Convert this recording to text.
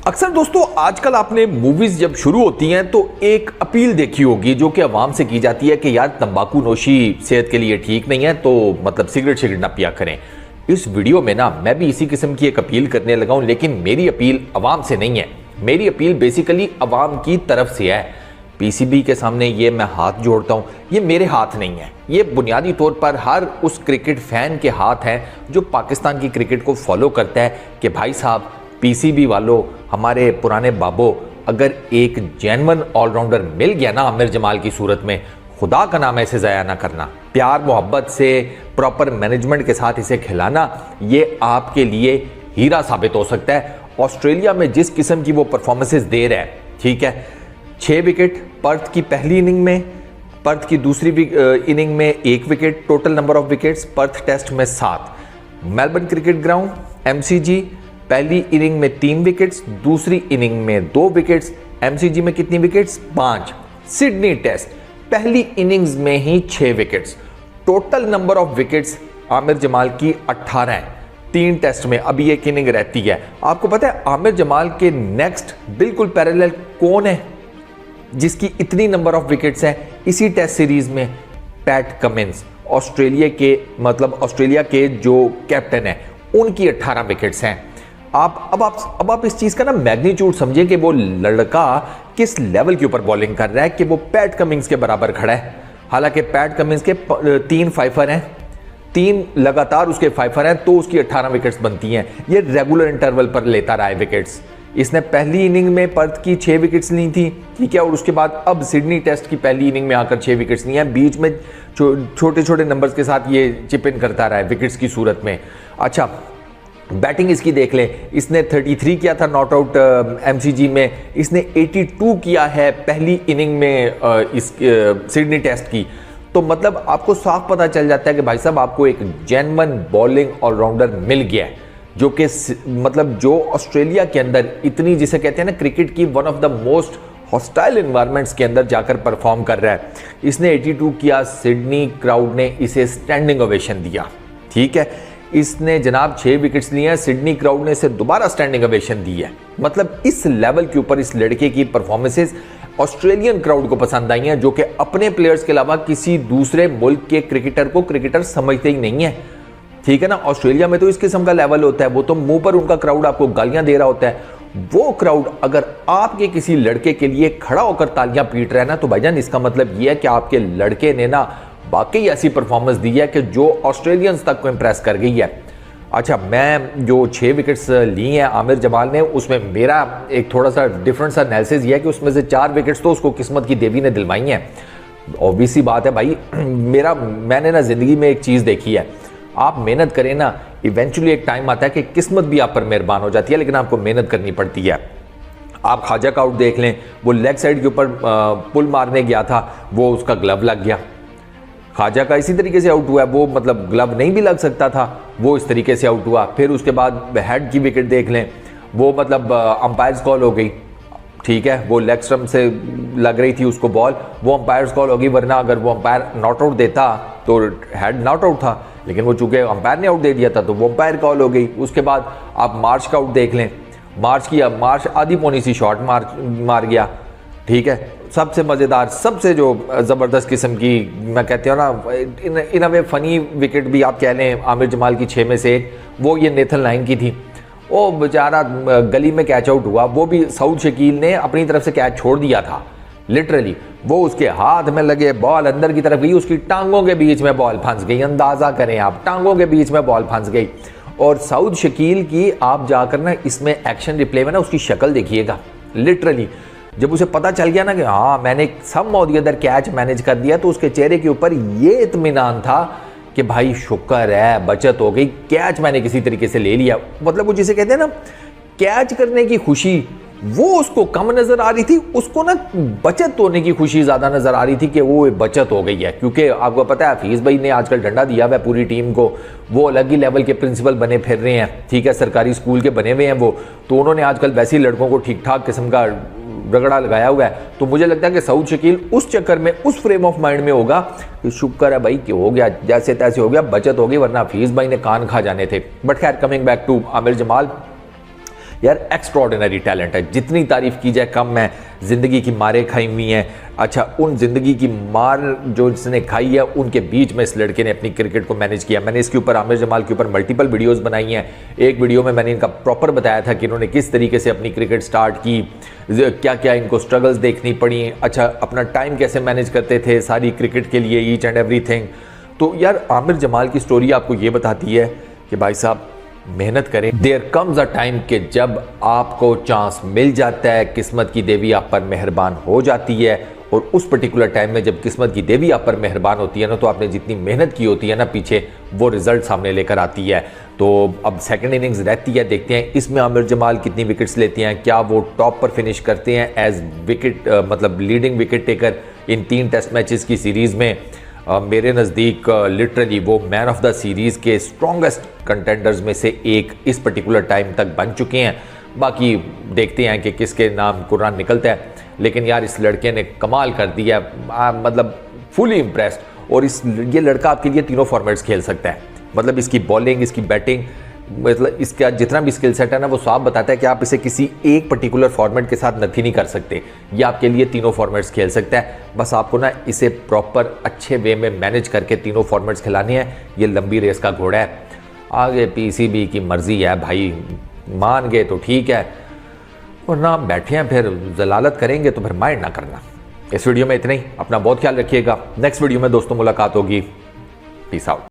अक्सर दोस्तों आजकल आपने मूवीज जब शुरू होती हैं तो एक अपील देखी होगी जो कि अवाम से की जाती है कि यार तंबाकू नोशी सेहत के लिए ठीक नहीं है, तो मतलब सिगरेट ना पिया करें। इस वीडियो में ना मैं भी इसी किस्म की एक अपील करने लगा हूं, लेकिन मेरी अपील अवाम से नहीं है। मेरी अपील बेसिकली अवाम की तरफ से है। पीसीबी के सामने ये मैं हाथ जोड़ता हूं, ये मेरे हाथ नहीं है, ये बुनियादी तौर पर हर उस क्रिकेट फैन के हाथ है जो पाकिस्तान की क्रिकेट को फॉलो करता है कि भाई साहब पीसीबी वालों, हमारे पुराने बाबो, अगर एक जेन्युइन ऑलराउंडर मिल गया ना आमिर जमाल की सूरत में, खुदा का नाम ऐसे ज़ाया ना करना। प्यार मोहब्बत से प्रॉपर मैनेजमेंट के साथ इसे खिलाना, ये आपके लिए हीरा साबित हो सकता है। ऑस्ट्रेलिया में जिस किस्म की वो परफॉर्मेंसेस दे रहा है, ठीक है, 6 विकेट पर्थ की पहली इनिंग में, पर्थ की दूसरी इनिंग में 1 wicket, total number of wickets Perth test में 7। मेलबर्न क्रिकेट ग्राउंड एमसीजी पहली इनिंग में 3 विकेट्स, दूसरी इनिंग में 2 विकेट्स। एमसीजी में कितनी विकेट्स? 5। सिडनी टेस्ट पहली इनिंग्स में ही 6 wickets. Total number of wickets Aamir Jamal की 18 है 3 टेस्ट में, अभी एक इनिंग रहती है। आपको पता है आमिर जमाल के नेक्स्ट बिल्कुल पैरेलल कौन है जिसकी इतनी नंबर ऑफ विकेट्स है इसी टेस्ट सीरीज में? पैट कमिंस, ऑस्ट्रेलिया के जो कैप्टन है, उनकी 18 विकेट्स हैं। अब आप इस चीज का ना मैग्नीट्यूड समझिए कि वो लड़का किस लेवल के ऊपर बॉलिंग कर रहा है कि वो पैट कमिंस के बराबर खड़ा है। हालांकि पैट कमिंस के 3 फाइफर हैं, 3 लगातार उसके फाइफर हैं, तो उसकी 18 विकेट्स बनती हैं। ये रेगुलर इंटरवल पर लेता रहा है विकेट्स। इसने पहली इनिंग में पर्थ की 6 विकेट्स ली थी, ठीक है, और उसके बाद अब सिडनी टेस्ट की पहली इनिंग में आकर 6 विकेट्स ली हैं। बीच में छोटे छोटे नंबर्स के साथ ये चिप इन करता रहा है विकेट्स की सूरत में। अच्छा, बैटिंग इसकी देख लें, इसने 33 किया था नॉट आउट एमसीजी में, इसने 82 किया है पहली इनिंग में इस सिडनी टेस्ट की। तो मतलब आपको साफ पता चल जाता है कि भाई साहब आपको एक जेन्युइन बॉलिंग ऑलराउंडर मिल गया है जो कि मतलब जो ऑस्ट्रेलिया के अंदर इतनी, जिसे कहते हैं ना क्रिकेट की one of the most hostile environments के अंदर जाकर परफॉर्म कर रहा है। इसने 82 किया, सिडनी क्राउड ने इसे स्टैंडिंग ओवेशन दिया, ठीक है। इसने जनाब 6 विकेट्स लिए हैं, सिडनी क्राउड ने इसे दोबारा स्टैंडिंग ओवेशन दी है। मतलब इस लेवल के ऊपर इस लड़के की परफॉर्मेंसेस ऑस्ट्रेलियन क्राउड को पसंद आई हैं, जो कि अपने प्लेयर्स के अलावा किसी दूसरे मुल्क के क्रिकेटर को क्रिकेटर समझते ही नहीं है, ठीक है ना। ऑस्ट्रेलिया में तो इस किस्म का लेवल होता है, वो तो मुंह पर उनका क्राउड आपको गालियां दे रहा होता है। वो क्राउड अगर आपके किसी लड़के के लिए खड़ा होकर तालियां पीट रहा है ना, तो भाईजान इसका मतलब ये है कि आपके लड़के ने ना वाकई ऐसी परफॉर्मेंस दी है कि जो ऑस्ट्रेलियंस तक को इंप्रेस कर गई है। अच्छा, मैं जो 6 विकेट्स ली हैं आमिर जमाल ने, उसमें मेरा एक थोड़ा सा डिफरेंट सा एनालिसिस ये है कि उसमें से 4 विकेट्स तो उसको किस्मत की देवी ने दिलवाई हैं। ऑब्वियस सी बात है भाई, मैंने ना जिंदगी में एक चीज़ देखी है, आप मेहनत करें ना, इवेंचुअली एक टाइम आता है कि किस्मत भी आप पर मेहरबान हो जाती है, लेकिन आपको मेहनत करनी पड़ती है। आप ख्वाजा का आउट देख लें, वो लेग साइड के ऊपर पुल मारने गया था, वो उसका ग्लव लग गया। ख्वाजा का इसी तरीके से आउट हुआ, वो मतलब ग्लव नहीं भी लग सकता था, वो इस तरीके से आउट हुआ। फिर उसके बाद हेड की विकेट देख लें, वो मतलब अंपायर्स कॉल हो गई, ठीक है, वो लेग स्टंप से लग रही थी उसको बॉल, वो अंपायर्स कॉल हो गई, वरना अगर वो अंपायर नॉट आउट देता तो हेड नॉट आउट था, लेकिन वो चूंकि अंपायर ने आउट दे दिया था तो वो अंपायर कॉल हो गई। उसके बाद आप मार्च का आउट देख लें, मार्च आधी पौनी सी शॉट मार गया, ठीक है। सबसे मज़ेदार, सबसे जो ज़बरदस्त किस्म की, मैं कहती हूँ ना इन अ वे फनी विकेट भी आप कह लें आमिर जमाल की 6 में से एक, वो ये नेथन लाइन की थी। वो बेचारा गली में कैच आउट हुआ, वो भी सऊद शकील ने अपनी तरफ से कैच छोड़ दिया था, लिटरली वो उसके हाथ में लगे, बॉल अंदर की तरफ गई, उसकी टांगों के बीच में बॉल फंस गई। अंदाज़ा करें आप, टांगों के बीच में बॉल फंस गई। और सऊद शकील की आप जाकर ना इसमें एक्शन रिप्ले में ना उसकी शक्ल देखिएगा, लिटरली जब उसे पता चल गया ना कि हाँ मैंने some of the other catch manage कर दिया, तो उसके चेहरे के ऊपर ये इत्मीनान था कि भाई शुक्र है बचत हो गई, कैच मैंने किसी तरीके से ले लिया। मतलब वो जिसे कहते हैं ना कैच करने की खुशी, वो उसको कम नजर आ रही थी, उसको ना बचत होने की खुशी ज्यादा नजर आ रही थी कि वो बचत हो गई है। क्योंकि आपको पता है हफीज भाई ने आजकल डंडा दिया हुआ है पूरी टीम को, वो अलग ही लेवल के प्रिंसिपल बने फिर रहे हैं, ठीक है, सरकारी स्कूल के बने हुए हैं वो, तो उन्होंने आजकल वैसे ही लड़कों को ठीक ठाक किस्म का रगड़ा लगाया हुआ है। तो मुझे लगता है कि सऊद शकील उस चक्कर में, उस फ्रेम ऑफ माइंड में होगा कि शुक्र है भाई कि हो गया, जैसे तैसे हो गया, बचत हो गई, वरना हफीज भाई ने कान खा जाने थे। बट खैर, coming back to Aamir Jamal, यार एक्स्ट्रॉर्डिनरी टैलेंट है, जितनी तारीफ की जाए कम है। ज़िंदगी की मारें खाई हुई हैं। अच्छा, उन ज़िंदगी की मार जो इसने खाई है उनके बीच में इस लड़के ने अपनी क्रिकेट को मैनेज किया। मैंने इसके ऊपर आमिर जमाल के ऊपर मल्टीपल वीडियोस बनाई हैं। एक वीडियो में मैंने इनका प्रॉपर बताया था कि इन्होंने किस तरीके से अपनी क्रिकेट स्टार्ट की, क्या क्या इनको स्ट्रगल्स देखनी पड़ी, अच्छा अपना टाइम कैसे मैनेज करते थे सारी क्रिकेट के लिए, ईच एंड एवरीथिंग। तो यार आमिर जमाल की स्टोरी आपको ये बताती है कि भाई साहब मेहनत करें। देयर कम्स अ टाइम कि जब आपको चांस मिल जाता है, किस्मत की देवी आप पर मेहरबान हो जाती है, और उस पर्टिकुलर टाइम में जब किस्मत की देवी आप पर मेहरबान होती है ना, तो आपने जितनी मेहनत की होती है ना पीछे, वो रिजल्ट सामने लेकर आती है। तो अब सेकंड इनिंग्स रहती है, देखते हैं इसमें आमिर जमाल कितनी विकेट्स लेते हैं, क्या वो टॉप पर फिनिश करते हैं एज विकेट मतलब leading wicket taker in 3 test matches की सीरीज़ में। मेरे नज़दीक लिटरली वो मैन ऑफ द सीरीज़ के स्ट्रॉन्गेस्ट कंटेंडर्स में से एक इस पर्टिकुलर टाइम तक बन चुके हैं। बाकी देखते हैं कि किसके नाम कुरान निकलता है, लेकिन यार इस लड़के ने कमाल कर दिया, मतलब फुली इम्प्रेस्ड। और ये लड़का आपके लिए तीनों फॉर्मेट्स खेल सकता है, मतलब इसकी बॉलिंग, इसकी बैटिंग, मतलब इसका जितना भी स्किल सेट है ना, वो साफ बताता है कि आप इसे किसी एक पर्टिकुलर फॉर्मेट के साथ नथी नहीं कर सकते। ये आपके लिए तीनों फॉर्मेट्स खेल सकता है, बस आपको ना इसे प्रॉपर अच्छे वे में मैनेज करके तीनों फॉर्मेट्स खिलाने हैं। ये लंबी रेस का घोड़ा है, आगे पीसीबी की मर्जी है भाई, मान गए तो ठीक है, और ना बैठे हैं फिर जलालत करेंगे तो फिर माइंड ना करना। इस वीडियो में इतना ही, अपना बहुत ख्याल रखिएगा। नेक्स्ट वीडियो में दोस्तों मुलाकात होगी, पीस आउट।